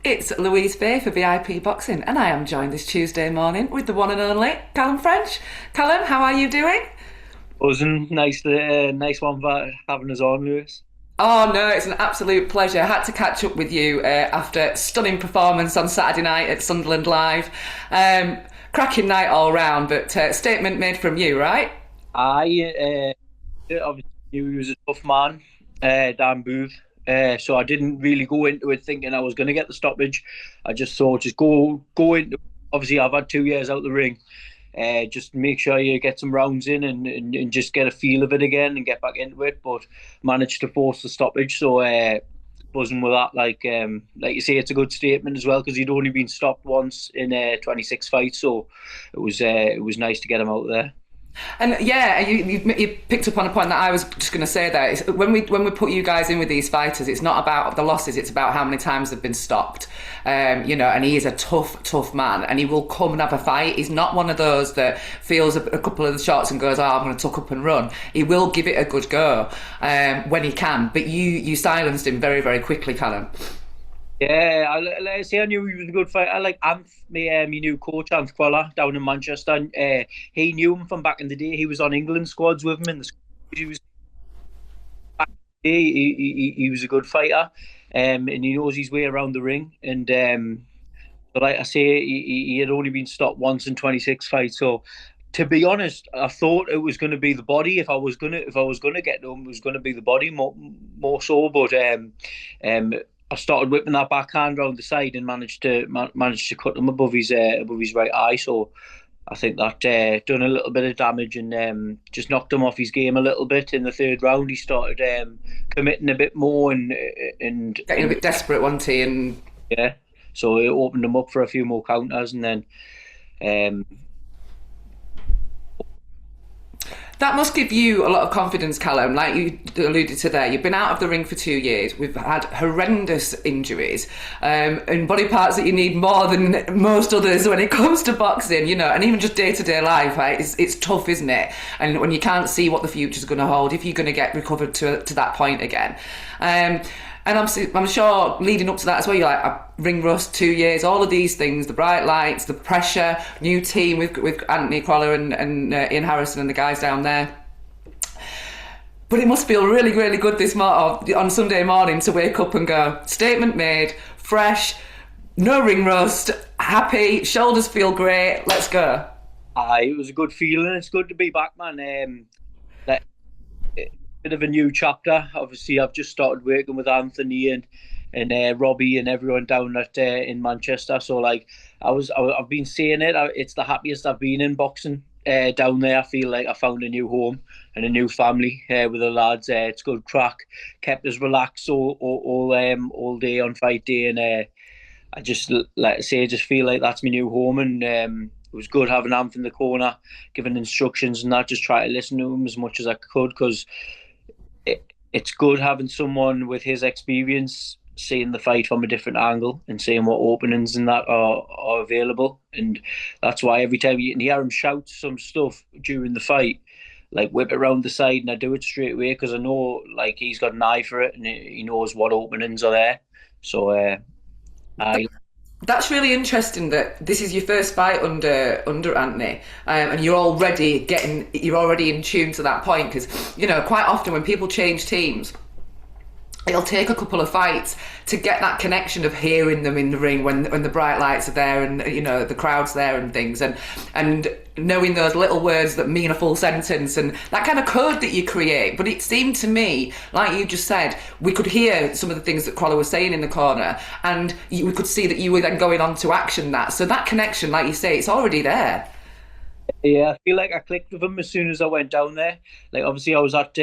It's Louise Fay for VIP Boxing, and I am joined this Tuesday morning with the one and only Calum French. Calum, how are you doing? Wasn't nice, nice one for having us on, Lewis. Oh no, it's an absolute pleasure. I had to catch up with you after stunning performance on Saturday night at Sunderland Live. Cracking night all round, but statement made from you, right? I obviously knew he was a tough man, Dan Booth. So I didn't really go into it thinking I was going to get the stoppage. I just thought, just go into. Obviously, I've had 2 years out the ring. Just make sure you get some rounds in and just get a feel of it again and get back into it. But managed to force the stoppage. So buzzing with that. Like you say, it's a good statement as well because he'd only been stopped once in 26 fights. So it was nice to get him out there. And yeah, you picked up on a point that I was just going to say there. When we put you guys in with these fighters, it's not about the losses; it's about how many times they've been stopped. And he is a tough man, and he will come and have a fight. He's not one of those that feels a couple of the shots and goes, "Oh, I'm going to tuck up and run." He will give it a good go when he can. But you silenced him very very quickly, Callum. Yeah, like I say, I knew he was a good fighter. I like Anth, my new coach, Anth Quella, down in Manchester. And, he knew him from back in the day. He was on England squads with him in the squad. He was back in the day. He was a good fighter, and he knows his way around the ring. And but like I say, he had only been stopped once in 26 fights. So to be honest, I thought it was going to be the body. If I was gonna get to him, it was going to be the body more so. But I started whipping that backhand round the side and managed to cut him above his right eye. So I think that done a little bit of damage and just knocked him off his game a little bit. In the third round, he started committing a bit more and Getting a bit desperate, wasn't he? And yeah, so it opened him up for a few more counters, and then um, that must give you a lot of confidence, Callum. Like you alluded to there, you've been out of the ring for 2 years. We've had horrendous injuries and body parts that you need more than most others when it comes to boxing, and even just day to day life. Right? It's tough, isn't it? And when you can't see what the future's going to hold, if you're going to get recovered to that point again. And I'm sure leading up to that as well, you're like, ring rust, 2 years, all of these things, the bright lights, the pressure, new team with Anthony Qualla and Ian Harrison and the guys down there. But it must feel really, really good on Sunday morning to wake up and go, statement made, fresh, no ring rust, happy, shoulders feel great, let's go. it was a good feeling. It's good to be back, man. Like, bit of a new chapter. Obviously, I've just started working with Anthony and Robbie and everyone down at in Manchester. So like, I've been saying it. It's the happiest I've been in boxing down there. I feel like I found a new home and a new family with the lads. It's good crack. Kept us relaxed all day on fight day, and I just like I say, I just feel like that's my new home, and it was good having Amph in the corner, giving instructions and that. Just try to listen to him as much as I could because it's good having someone with his experience seeing the fight from a different angle and seeing what openings and that are available. And that's why every time you can hear him shout some stuff during the fight, like whip it around the side, and I do it straight away because I know like he's got an eye for it and he knows what openings are there. So I That's really interesting that this is your first fight under Anthony, and you're already in tune to that point because quite often when people change teams, it'll take a couple of fights to get that connection of hearing them in the ring when the bright lights are there and the crowd's there and things and knowing those little words that mean a full sentence and that kind of code that you create. But it seemed to me, like you just said, we could hear some of the things that Crawler was saying in the corner and we could see that you were then going on to action that. So that connection, like you say, it's already there. Yeah, I feel like I clicked with him as soon as I went down there. Like obviously I was at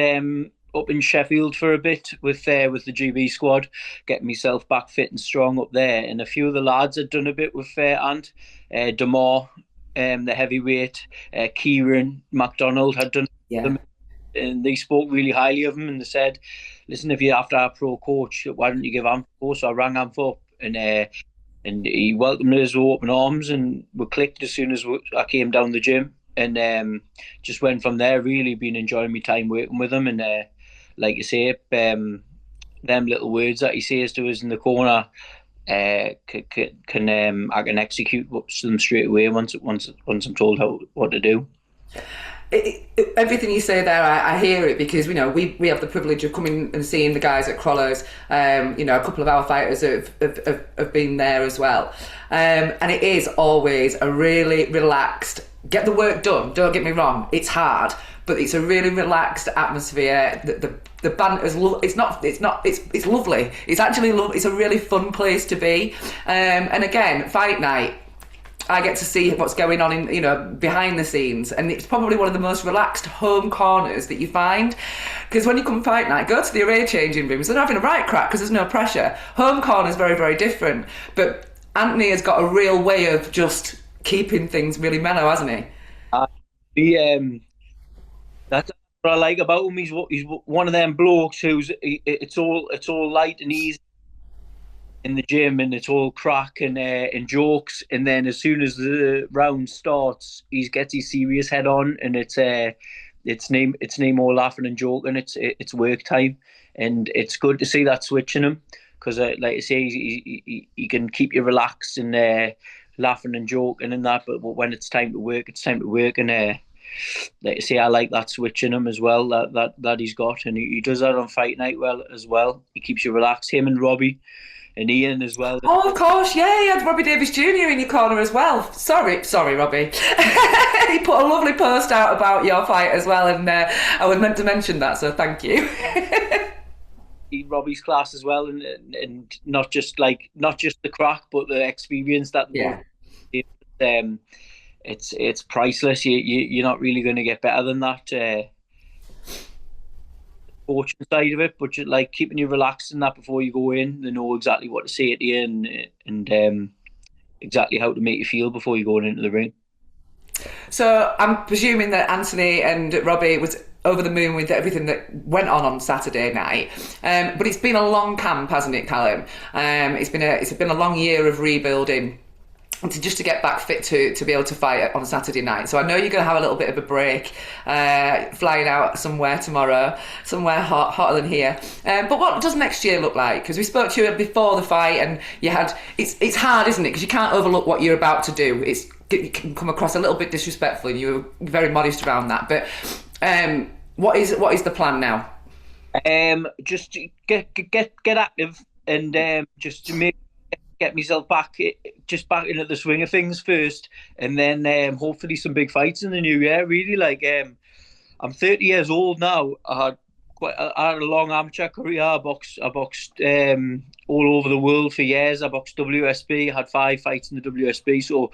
up in Sheffield for a bit with the GB squad, getting myself back fit and strong up there. And a few of the lads had done a bit with Ant, Demar, the heavyweight, Kieran MacDonald had done Yeah. them, and they spoke really highly of him. And they said, "Listen, if you're after our pro coach, why don't you give Ant a go?" So I rang Ant up, and he welcomed us with open arms, and we clicked as soon as I came down the gym. And just went from there. Really been enjoying my time working with him, and like you say, them little words that he says to us in the corner, I can execute them straight away once I'm told what to do. Everything you say there, I hear it because we have the privilege of coming and seeing the guys at Crollo's. A couple of our fighters have been there as well, and it is always a really relaxed. Get the work done. Don't get me wrong; it's hard, but it's a really relaxed atmosphere. The banter's it's lovely. It's actually it's a really fun place to be. And again, fight night, I get to see what's going on in behind the scenes, and it's probably one of the most relaxed home corners that you find. Because when you come fight night, go to the away changing rooms, they're having a right crack because there's no pressure. Home corner's very, very different. But Anthony has got a real way of just keeping things really mellow, hasn't he? That's what I like about him. He's one of them blokes it's all light and easy in the gym, and it's all crack and jokes, and then as soon as the round starts, he gets his serious head on, and it's name all laughing and joking. It's work time, and it's good to see that switch in him, because like I say, he can keep you relaxed and laughing and joking and that, but when it's time to work, it's time to work. And like I say, I like that switch in him as well that he's got, and he does that on fight night well as well. He keeps you relaxed. Him and Robbie and Ian as well. Oh, of course, yeah, you had Robbie Davies Jr. in your corner as well. Sorry, Robbie. He put a lovely post out about your fight as well, and I was meant to mention that, so thank you. Robbie's class as well, and not just the crack, but the experience that it's priceless. You're not really going to get better than that. Fortune side of it, but just like keeping you relaxed in that before you go in. They know exactly what to say to you and exactly how to make you feel before you go into the ring. So I'm presuming that Anthony and Robbie was over the moon with everything that went on Saturday night, but it's been a long camp, hasn't it, Calum? It's been a long year of rebuilding. And to get back fit to be able to fight on Saturday night. So I know you're going to have a little bit of a break, flying out somewhere tomorrow, somewhere hotter than here. But what does next year look like? Because we spoke to you before the fight, and it's hard, isn't it? Because you can't overlook what you're about to do. It can come across a little bit disrespectful, and you were very modest around that. But what is the plan now? Just get active, and just to get myself back into the swing of things first, and then hopefully some big fights in the new year. Really, I'm 30 years old now. I had a long amateur career. I boxed all over the world for years. I boxed WSB. I had 5 fights in the WSB, so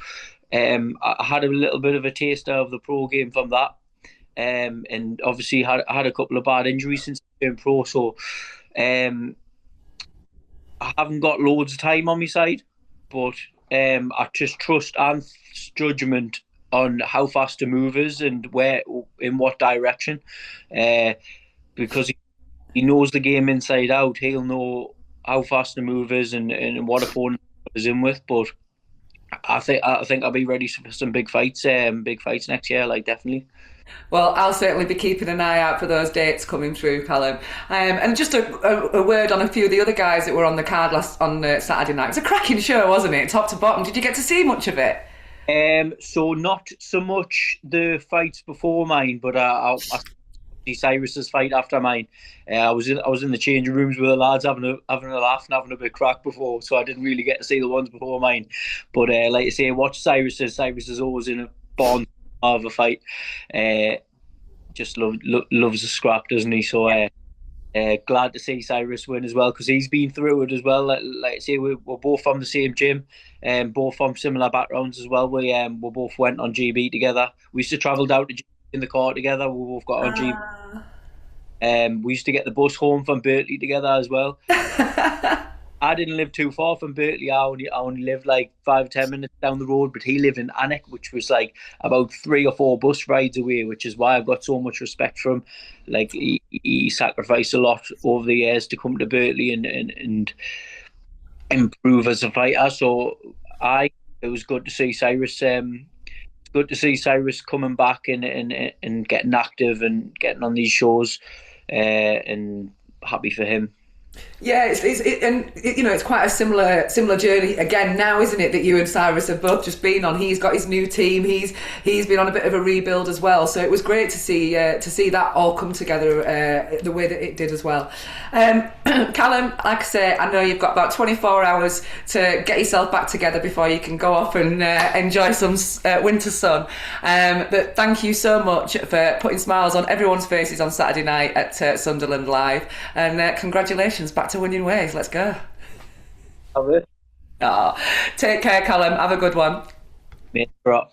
I had a little bit of a taste of the pro game from that. And obviously I had a couple of bad injuries since I became pro, so I haven't got loads of time on my side, but I just trust Anth's judgment on how fast the move is and in what direction, because he knows the game inside out. He'll know how fast the move is and what opponent is in with. But I think I'll be ready for some big fights next year, definitely. Well, I'll certainly be keeping an eye out for those dates coming through, Calum. And just a word on a few of the other guys that were on the card on Saturday night. It was a cracking show, wasn't it? Top to bottom. Did you get to see much of it? So not so much the fights before mine, but I see Cyrus's fight after mine. I was in the changing rooms with the lads having a laugh and having a bit of crack before, so I didn't really get to see the ones before mine. But like I say, watch Cyrus's. Cyrus is always in a bond of a fight. Just loves a scrap, doesn't he? So glad to see Cyrus win as well, because he's been through it as well. Like I say, we're both from the same gym, both from similar backgrounds as well. We both went on GB together. We used to travel down to GB in the car together. We both got on GB. We used to get the bus home from Birtley together as well. I didn't live too far from Birtley. I only lived 5-10 minutes down the road, but he lived in Alnwick, which was about 3 or 4 bus rides away, which is why I've got so much respect for him. He sacrificed a lot over the years to come to Birtley and improve as a fighter. So it was good to see Cyrus. Good to see Cyrus coming back and getting active and getting on these shows, and happy for him. Yeah, it's quite a similar journey again now, isn't it? That you and Cyrus have both just been on. He's got his new team. He's been on a bit of a rebuild as well. So it was great to see that all come together the way that it did as well. Calum, like I say, I know you've got about 24 hours to get yourself back together before you can go off and enjoy some winter sun. But thank you so much for putting smiles on everyone's faces on Saturday night at Sunderland Live, and congratulations back to winning ways. Let's go. Have it. Oh, take care, Calum. Have a good one. Mate, bro.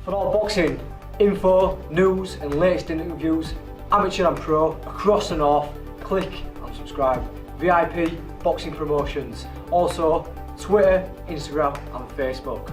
For all boxing info, news and latest interviews, amateur and pro, across the north, click and subscribe. VIP Boxing Promotions. Also Twitter, Instagram and Facebook.